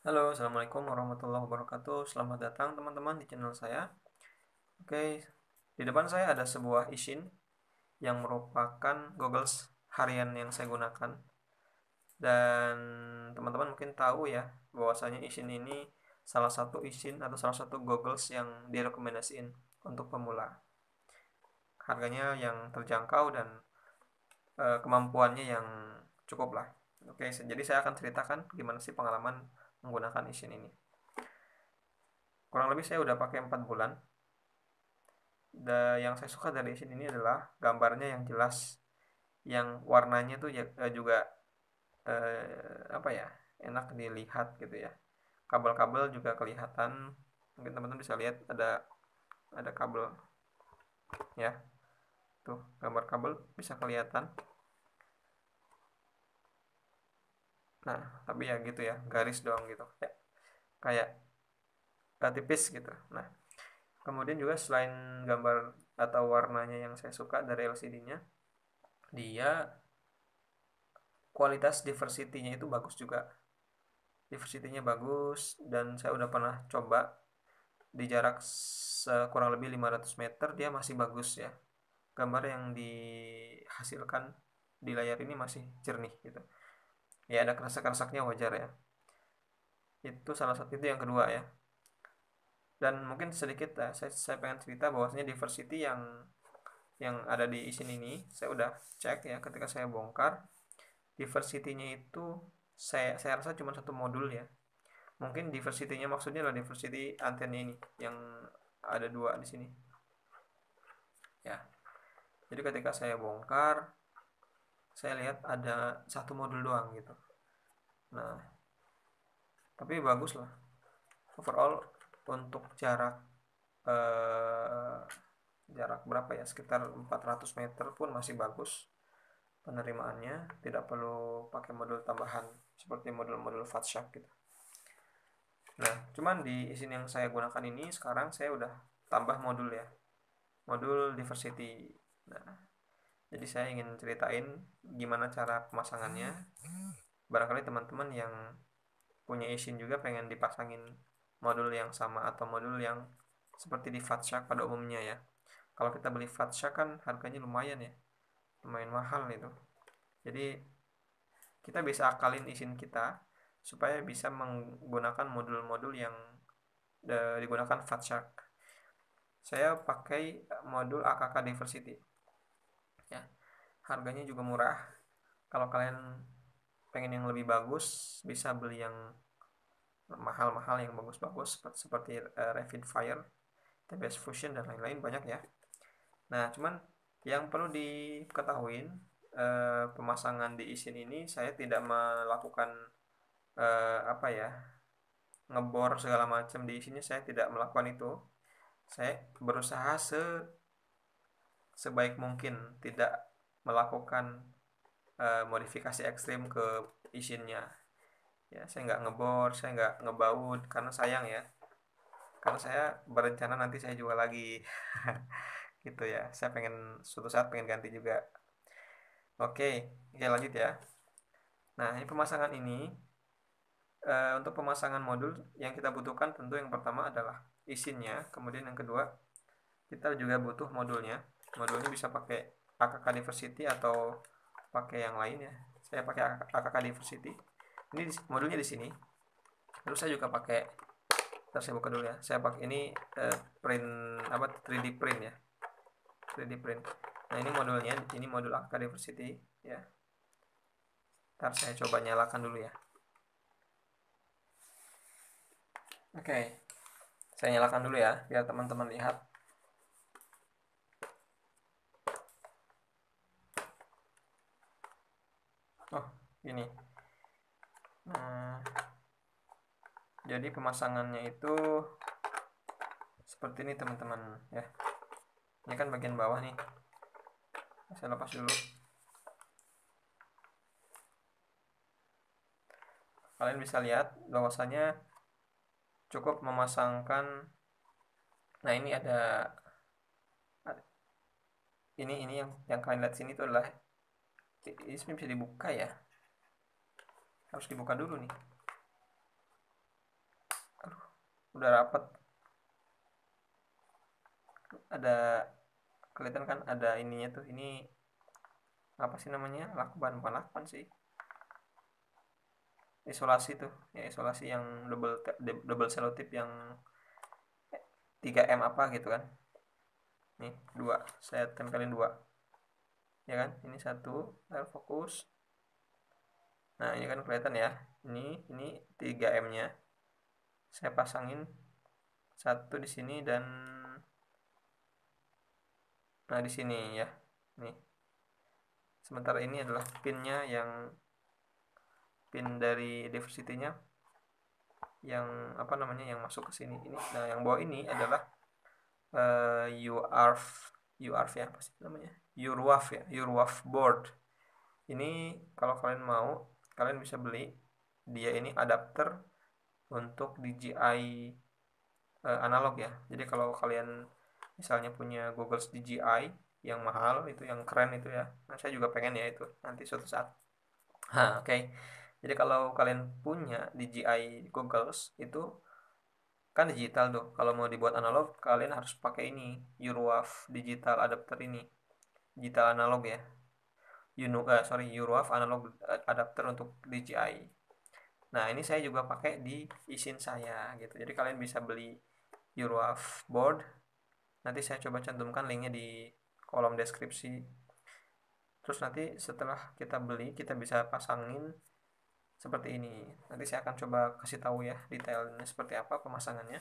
Halo, Assalamualaikum warahmatullahi wabarakatuh. Selamat datang teman-teman di channel saya. Oke, di depan saya ada sebuah isin yang merupakan goggles harian yang saya gunakan. Dan teman-teman mungkin tahu ya, bahwasanya isin ini salah satu isin atau salah satu goggles yang direkomendasiin untuk pemula. Harganya yang terjangkau dan kemampuannya yang cukup lah. Oke, jadi saya akan ceritakan gimana sih pengalaman menggunakan isin ini. Kurang lebih saya udah pakai 4 bulan. Yang saya suka dari sini ini adalah gambarnya yang jelas, yang warnanya tuh juga apa ya, enak dilihat gitu ya. Kabel-kabel juga kelihatan, mungkin teman-teman bisa lihat ada kabel ya, tuh gambar kabel bisa kelihatan. Nah, tapi ya gitu ya, garis doang gitu ya, kayak tipis gitu. Nah, kemudian juga selain gambar atau warnanya yang saya suka dari LCD-nya, dia kualitas diversity-nya itu bagus juga. Diversity-nya bagus dan saya udah pernah coba di jarak kurang lebih 500 meter dia masih bagus ya. Gambar yang dihasilkan di layar ini masih jernih gitu. Ya ada keras-kerasaknya wajar ya. Itu salah satu, itu yang kedua ya. Dan mungkin sedikit saya pengen cerita bahwasanya diversity yang ada di isin ini saya udah cek ya ketika saya bongkar. Diversity-nya itu saya rasa cuma satu modul ya. Mungkin diversity-nya maksudnya adalah diversity antennya ini yang ada dua di sini ya. Jadi ketika saya bongkar, saya lihat ada satu modul doang gitu. Nah, tapi bagus lah overall. Untuk eh, jarak berapa ya, sekitar 400 meter pun masih bagus penerimaannya, tidak perlu pakai modul tambahan seperti modul-modul Fatshark gitu. Nah, cuman di isin yang saya gunakan ini sekarang saya udah tambah modul ya, modul diversity. Nah, jadi saya ingin ceritain gimana cara pemasangannya. Barangkali teman-teman yang punya isin juga pengen dipasangin modul yang sama atau modul yang seperti di Fatshark pada umumnya ya. Kalau kita beli Fatshark kan harganya lumayan ya, lumayan mahal itu. Jadi kita bisa akalin isin kita supaya bisa menggunakan modul-modul yang digunakan Fatshark. Saya pakai modul AKK Diversity ya. Harganya juga murah. Kalau kalian pengen yang lebih bagus bisa beli yang mahal-mahal yang bagus-bagus seperti Revit Fire, TBS Fusion dan lain-lain banyak ya. Nah, cuman yang perlu diketahui, pemasangan di isin ini saya tidak melakukan apa ya, ngebor segala macam di isinnya, saya tidak melakukan itu. Saya berusaha sebaik mungkin tidak melakukan modifikasi ekstrim ke isinnya ya. Saya nggak ngebor, saya nggak ngebaut karena sayang ya, karena saya berencana nanti saya jual lagi gitu ya. Saya pengen suatu saat pengen ganti juga. Oke, oke lanjut ya. Nah, ini pemasangan ini, untuk pemasangan modul yang kita butuhkan tentu yang pertama adalah isinnya, kemudian yang kedua kita juga butuh modulnya. Modulnya bisa pakai AKK Diversity atau pakai yang lain ya. Saya pakai AKK Diversity. Ini modulnya di sini. Terus saya juga pakai, ntar saya buka dulu ya. Saya pakai ini print apa, 3D print ya. 3D print. Nah, ini modulnya, ini modul AKK Diversity ya. Ntar saya coba nyalakan dulu ya. Oke, saya nyalakan dulu ya biar teman-teman lihat. Oh, ini. Nah, jadi pemasangannya itu seperti ini teman-teman ya. Ini kan bagian bawah nih. Saya lepas dulu. Kalian bisa lihat bahwasanya cukup memasangkan. Nah, ini ada ini yang kalian lihat sini itu adalah, ini bisa dibuka ya. Harus dibuka dulu nih. udah rapat. Ada kelihatan kan ada ininya tuh, ini apa sih namanya, lakban, bukan lakban sih, isolasi tuh ya, isolasi yang double selotip yang 3M apa gitu kan. Nih dua, saya tempelin dua ya kan, ini satu, fokus. Nah ini kan kelihatan ya, ini 3M nya saya pasangin satu di sini dan nah di sini ya. Nih sementara ini adalah pinnya, yang pin dari diversity-nya yang apa namanya, yang masuk ke sini ini. Nah yang bawah ini adalah UARF ya, apa sih namanya, URWAF ya, URWAF board. Ini kalau kalian mau, kalian bisa beli, dia ini adapter untuk DJI analog ya. Jadi kalau kalian misalnya punya Google DJI yang mahal itu, yang keren itu ya, nah saya juga pengen ya itu nanti suatu saat. Oke. Jadi kalau kalian punya DJI Goggles itu kan digital tuh, kalau mau dibuat analog kalian harus pakai ini, URWAV digital adapter ini, digital analog ya, URWAV analog adapter untuk DJI. Nah ini saya juga pakai di isin saya gitu, jadi kalian bisa beli URWAV board, nanti saya coba cantumkan linknya di kolom deskripsi. Terus nanti setelah kita beli, kita bisa pasangin seperti ini. Nanti saya akan coba kasih tahu ya detailnya seperti apa pemasangannya.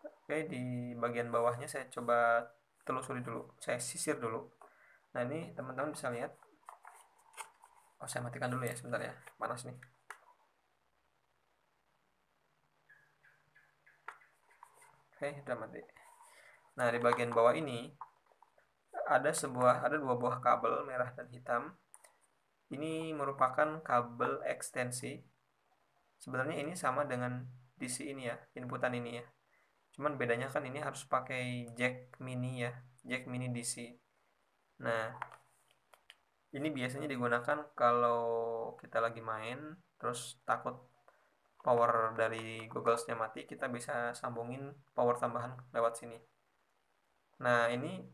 Oke, di bagian bawahnya saya coba telusuri dulu, saya sisir dulu. Nah ini teman-teman bisa lihat. Oh saya matikan dulu ya sebentar ya, panas nih. Oke udah mati. Nah di bagian bawah ini ada dua buah kabel merah dan hitam. Ini merupakan kabel ekstensi. Sebenarnya ini sama dengan DC ini ya, inputan ini ya. Cuman bedanya kan ini harus pakai jack mini ya, jack mini DC. Nah ini biasanya digunakan kalau kita lagi main terus takut power dari Google-nya mati, kita bisa sambungin power tambahan lewat sini. Nah ini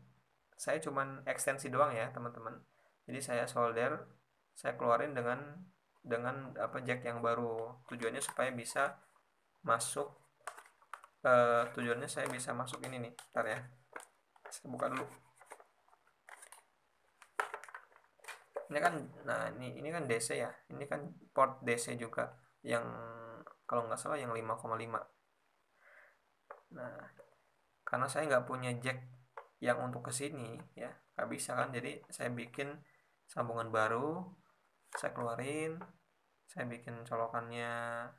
saya cuman ekstensi doang ya teman-teman, jadi saya solder, saya keluarin dengan apa, jack yang baru. Tujuannya supaya bisa masuk, tujuannya saya bisa masuk ini nih, ntar ya saya buka dulu. Ini kan, nah ini kan DC ya, ini kan port DC juga, yang kalau nggak salah yang 5,5. Nah karena saya nggak punya jack yang untuk kesini ya, nggak bisa kan, jadi saya bikin sambungan baru, saya keluarin, saya bikin colokannya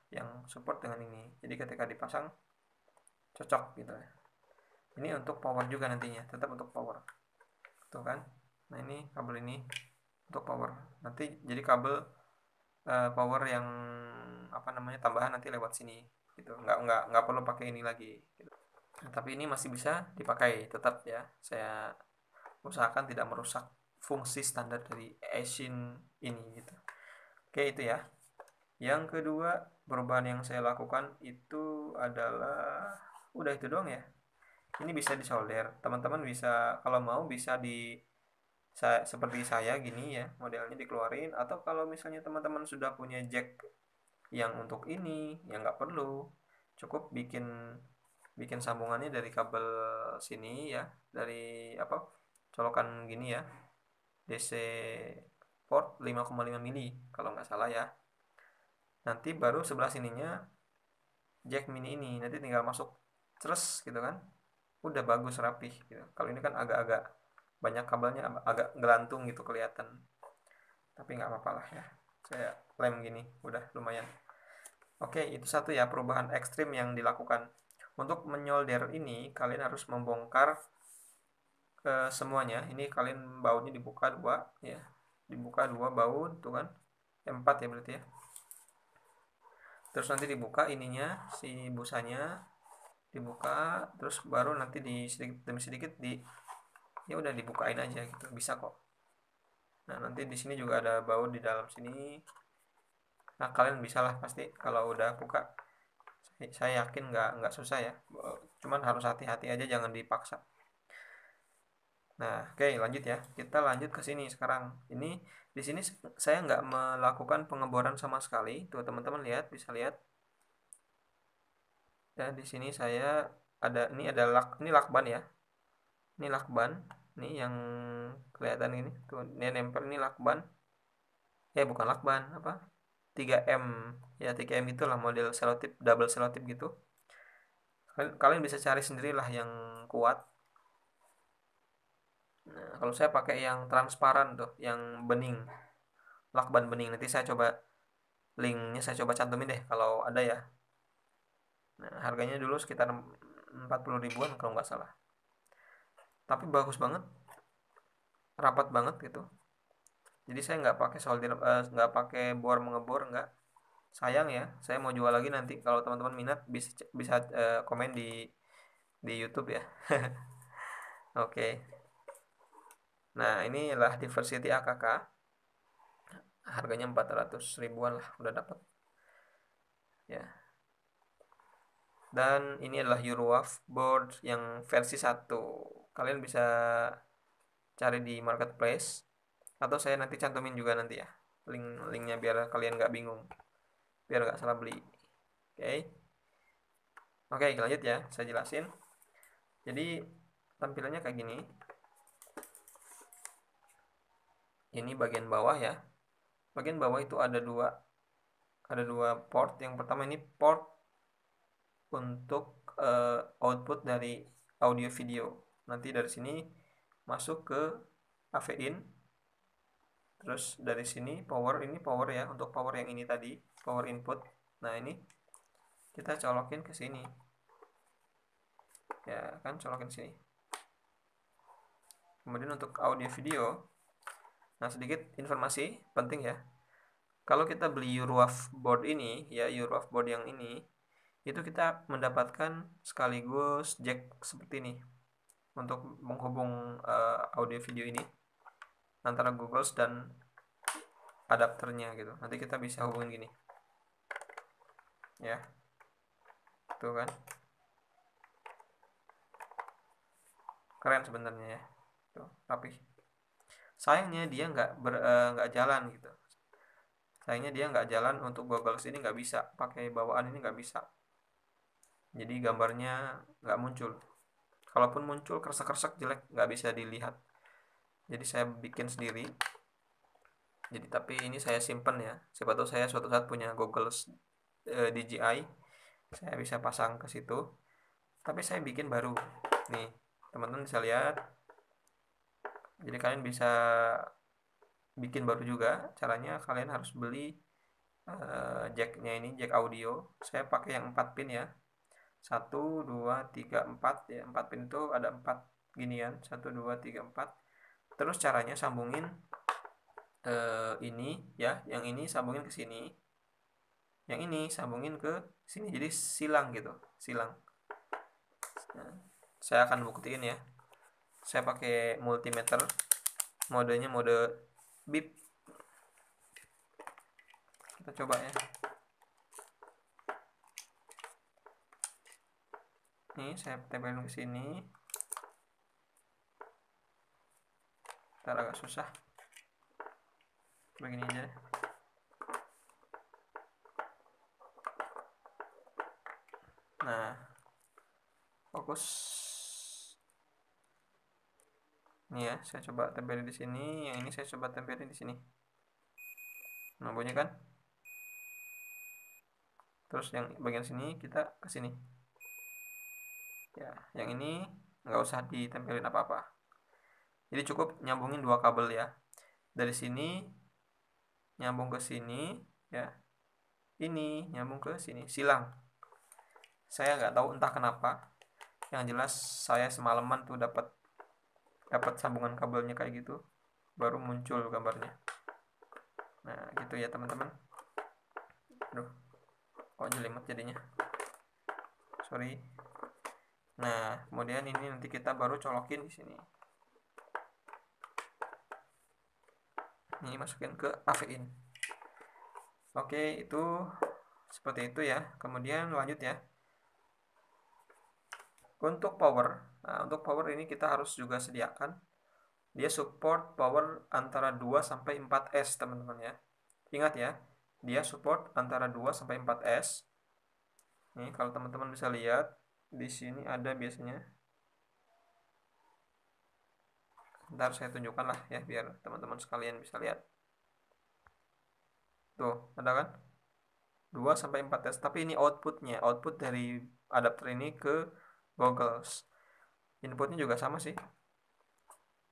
yang support dengan ini, jadi ketika dipasang cocok gitu ya. Ini untuk power juga nantinya, tetap untuk power tuh kan. Nah ini kabel ini untuk power, nanti jadi kabel power yang apa namanya, tambahan nanti lewat sini gitu, nggak perlu pakai ini lagi gitu. Nah, tapi ini masih bisa dipakai tetap ya, saya usahakan tidak merusak fungsi standar dari Asian ini gitu. Oke itu ya. Yang kedua perubahan yang saya lakukan itu adalah udah itu doang ya. Ini bisa disolder, teman-teman bisa kalau mau bisa seperti saya gini ya, modelnya dikeluarin, atau kalau misalnya teman-teman sudah punya jack yang untuk ini, yang nggak perlu, cukup bikin bikin sambungannya dari kabel sini ya, dari apa, colokan gini ya, DC port 5,5 mili kalau nggak salah ya. Nanti baru sebelah sininya jack mini ini, nanti tinggal masuk terus gitu kan, udah bagus rapih gitu. Kalau ini kan agak-agak banyak kabelnya, agak gelantung gitu kelihatan, tapi nggak apa-apa lah ya, saya lem gini udah lumayan. Oke itu satu ya perubahan ekstrim yang dilakukan. Untuk menyolder ini kalian harus membongkar semuanya. Ini kalian bautnya dibuka dua ya, dibuka dua baut tuh kan, empat ya berarti ya. Terus nanti dibuka ininya, si busanya dibuka, terus baru nanti di sedikit demi sedikit ya udah dibukain aja gitu, bisa kok. Nah nanti di sini juga ada baut di dalam sini. Nah kalian bisa lah pasti kalau udah buka. Saya yakin nggak susah ya, cuman harus hati-hati aja, jangan dipaksa. Nah, oke, lanjut ya. Kita lanjut ke sini sekarang. Ini di sini saya nggak melakukan pengeboran sama sekali. Tuh teman-teman lihat, bisa lihat. Ya, di sini saya ada ini lakban ya. Ini lakban. Ini yang kelihatan ini. Tuh, ini nempel, ini lakban. Bukan lakban, apa? 3M. Ya, 3M itulah model selotip, double selotip gitu. Kalian bisa cari sendirilah yang kuat. Nah, kalau saya pakai yang transparan tuh, yang bening, lakban bening. Nanti saya coba linknya, saya coba cantumin deh kalau ada ya. Nah, harganya dulu sekitar 40 ribuan kalau nggak salah. Tapi bagus banget, rapat banget gitu. Jadi saya nggak pakai solder, nggak pakai bor mengebor, nggak. Sayang ya, saya mau jual lagi nanti. Kalau teman-teman minat bisa bisa komen di YouTube ya. Oke. Nah, inilah Diversity AKK. Harganya 400 ribuan lah udah dapat. Ya. Dan ini adalah Eurowaf board yang versi 1. Kalian bisa cari di marketplace, atau saya nanti cantumin juga nanti ya linknya, biar kalian nggak bingung, biar nggak salah beli. Oke, lanjut ya, saya jelasin. Jadi tampilannya kayak gini. Ini bagian bawah ya. Bagian bawah itu ada dua port. Yang pertama ini port untuk output dari audio video. Nanti dari sini masuk ke AV in. Terus dari sini ini power ya, untuk power yang ini tadi, power input. Nah, ini kita colokin ke sini. Ya, kan colokin sini. Kemudian untuk audio video, nah sedikit informasi penting ya. Kalau kita beli Eurowaf board ini, ya Eurowaf board yang ini, itu kita mendapatkan sekaligus jack seperti ini untuk menghubung audio video ini antara Google dan adapternya gitu. Nanti kita bisa hubungin gini. Ya. Tuh kan. Keren sebenarnya ya. Tuh, rapi. Sayangnya dia nggak jalan gitu. Sayangnya dia nggak jalan untuk Google ini, nggak bisa pakai bawaan ini, nggak bisa. Jadi gambarnya nggak muncul. Kalaupun muncul kersek-kersek jelek, nggak bisa dilihat. Jadi saya bikin sendiri. Jadi tapi ini saya simpen ya. Siapa tahu saya suatu saat punya Google DJI, saya bisa pasang ke situ. Tapi saya bikin baru. Nih, teman-teman bisa lihat. Jadi kalian bisa bikin baru juga. Caranya kalian harus beli jacknya ini, jack audio. Saya pakai yang 4 pin ya. 1, 2, 3, 4 ya. 4 pin itu ada 4 ginian. 1, 2, 3, 4. Terus caranya sambungin ini ya, yang ini sambungin ke sini. Yang ini sambungin ke sini. Jadi silang gitu, silang. Nah, saya akan buktiin ya. Saya pakai multimeter. Modenya mode bip. Kita coba ya. Nih, saya tempelin ke sini. Ntar agak susah. Begini aja. Nah, fokus. Ini ya, saya coba tempelin di sini. Yang ini saya coba tempelin di sini. Nah, bunyi kan? Terus yang bagian sini kita ke sini. Ya, yang ini nggak usah ditempelin apa-apa. Jadi cukup nyambungin 2 kabel ya. Dari sini nyambung ke sini ya. Ini nyambung ke sini, silang. Saya nggak tahu entah kenapa. Yang jelas saya semalaman tuh dapat sambungan kabelnya kayak gitu, baru muncul gambarnya. Nah, gitu ya teman-teman. Aduh, kok jelimet jadinya. Sorry. Nah, kemudian ini nanti kita baru colokin di sini. Ini masukin ke AV in. Oke, itu seperti itu ya. Kemudian lanjut ya. Untuk power ini kita harus juga sediakan. Dia support power antara 2 sampai 4S, teman-teman ya. Ingat ya, dia support antara 2 sampai 4S. Nih, kalau teman-teman bisa lihat di sini ada biasanya. Ntar saya tunjukkan lah ya biar teman-teman sekalian bisa lihat. Tuh, ada kan? 2 sampai 4S, tapi ini outputnya, output dari adapter ini ke goggles. Inputnya juga sama sih.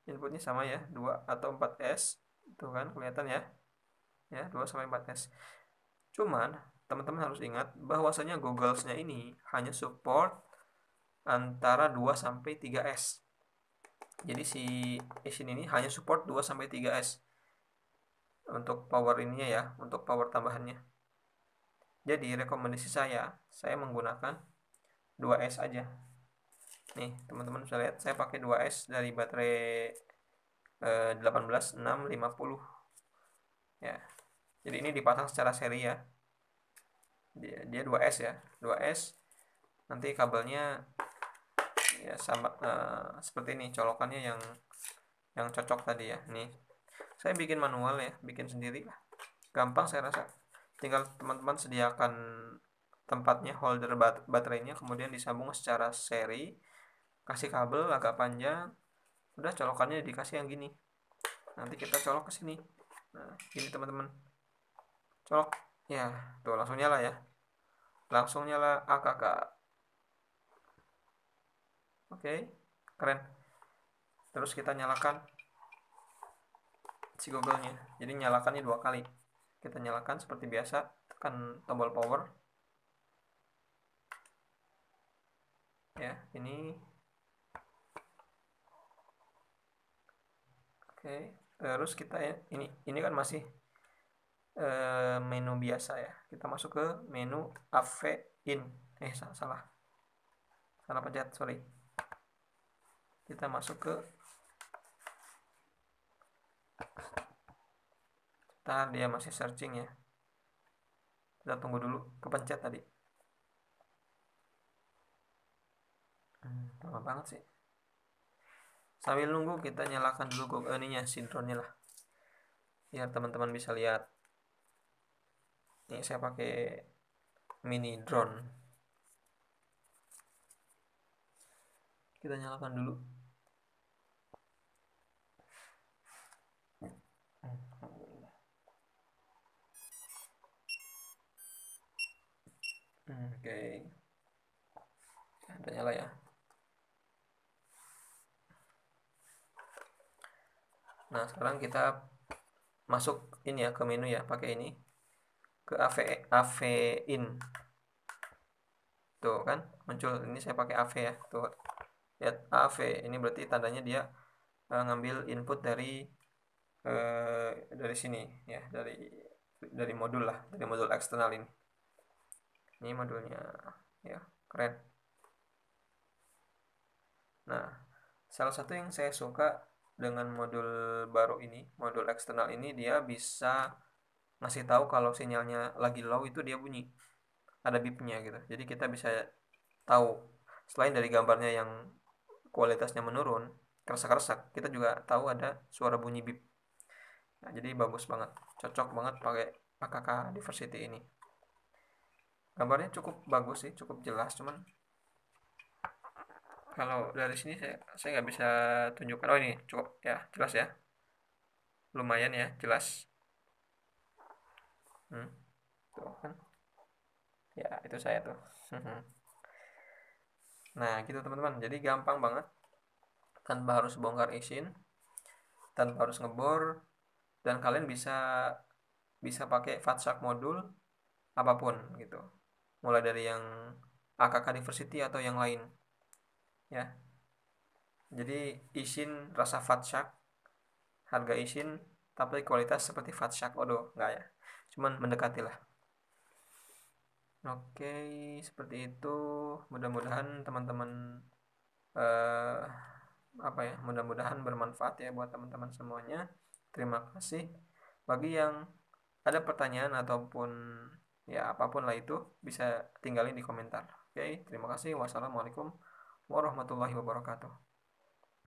Inputnya sama ya, 2 atau 4S. Tuh kan kelihatan ya. Ya, 2 sampai 4S. Cuman teman-teman harus ingat bahwasanya gogglesnya ini hanya support antara 2 sampai 3S. Jadi si Asian ini hanya support 2 sampai 3S untuk power ininya ya, untuk power tambahannya. Jadi rekomendasi saya menggunakan 2S aja. Nih, teman-teman bisa lihat saya pakai 2S dari baterai 18650 ya. Jadi ini dipasang secara seri ya. Dia 2S ya, 2S. Nanti kabelnya ya sama seperti ini colokannya yang cocok tadi ya. Nih, saya bikin manual ya, bikin sendiri lah. Gampang saya rasa. Tinggal teman-teman sediakan tempatnya, holder baterainya, kemudian disambung secara seri, kasih kabel agak panjang, udah colokannya dikasih yang gini. Nanti kita colok ke sini. Nah, gini teman-teman. Colok. Ya, tuh langsung nyala ya. Langsung nyala AKK. Oke, keren. Terus kita nyalakan si google-nya. Jadi nyalakannya 2 kali. Kita nyalakan seperti biasa, tekan tombol power. Ya, ini. Oke, terus kita ya, ini kan masih menu biasa ya. Kita masuk ke menu AV in. Salah. Salah pencet, sorry. Kita masuk ke dia masih searching ya. Kita tunggu dulu, kepencet tadi. Lama banget sih. Sambil nunggu kita nyalakan dulu ininya, sinkronnya lah. Biar teman-teman bisa lihat. Ini saya pakai mini drone. Kita nyalakan dulu. Oke. Udah nyala ya. Nah, sekarang kita masuk ini ya ke menu ya, pakai ini. Ke AV in. Tuh kan, muncul ini saya pakai AV ya. Tuh. Lihat AV, ini berarti tandanya dia ngambil input dari sini ya, dari modul lah, dari modul eksternal ini. Ini modulnya ya, keren. Nah, salah satu yang saya suka dengan modul baru ini, modul eksternal ini, dia bisa ngasih tahu kalau sinyalnya lagi low itu dia bunyi. Ada bipnya gitu. Jadi kita bisa tahu selain dari gambarnya yang kualitasnya menurun, kerasa-kerasa, kita juga tahu ada suara bunyi bip. Nah, jadi bagus banget, cocok banget pakai AKK Diversity ini. Gambarnya cukup bagus sih, cukup jelas, cuman kalau dari sini saya nggak bisa tunjukkan. Oh, ini cukup ya, jelas ya, lumayan ya, jelas. Tuh kan, ya itu saya tuh. Nah gitu teman-teman, jadi gampang banget, tanpa harus bongkar isin, tanpa harus ngebor, dan kalian bisa pakai FATSAC modul apapun gitu, mulai dari yang AKK Diversity atau yang lain ya. Jadi isin rasa FATSAC, harga isin tapi kualitas seperti FATSAC, odo enggak ya, cuman mendekati lah. Oke, seperti itu. Mudah-mudahan teman-teman eh, mudah-mudahan bermanfaat ya buat teman-teman semuanya. Terima kasih. Bagi yang ada pertanyaan ataupun Ya apapun lah itu bisa tinggalin di komentar. Oke, terima kasih. Wassalamualaikum warahmatullahi wabarakatuh.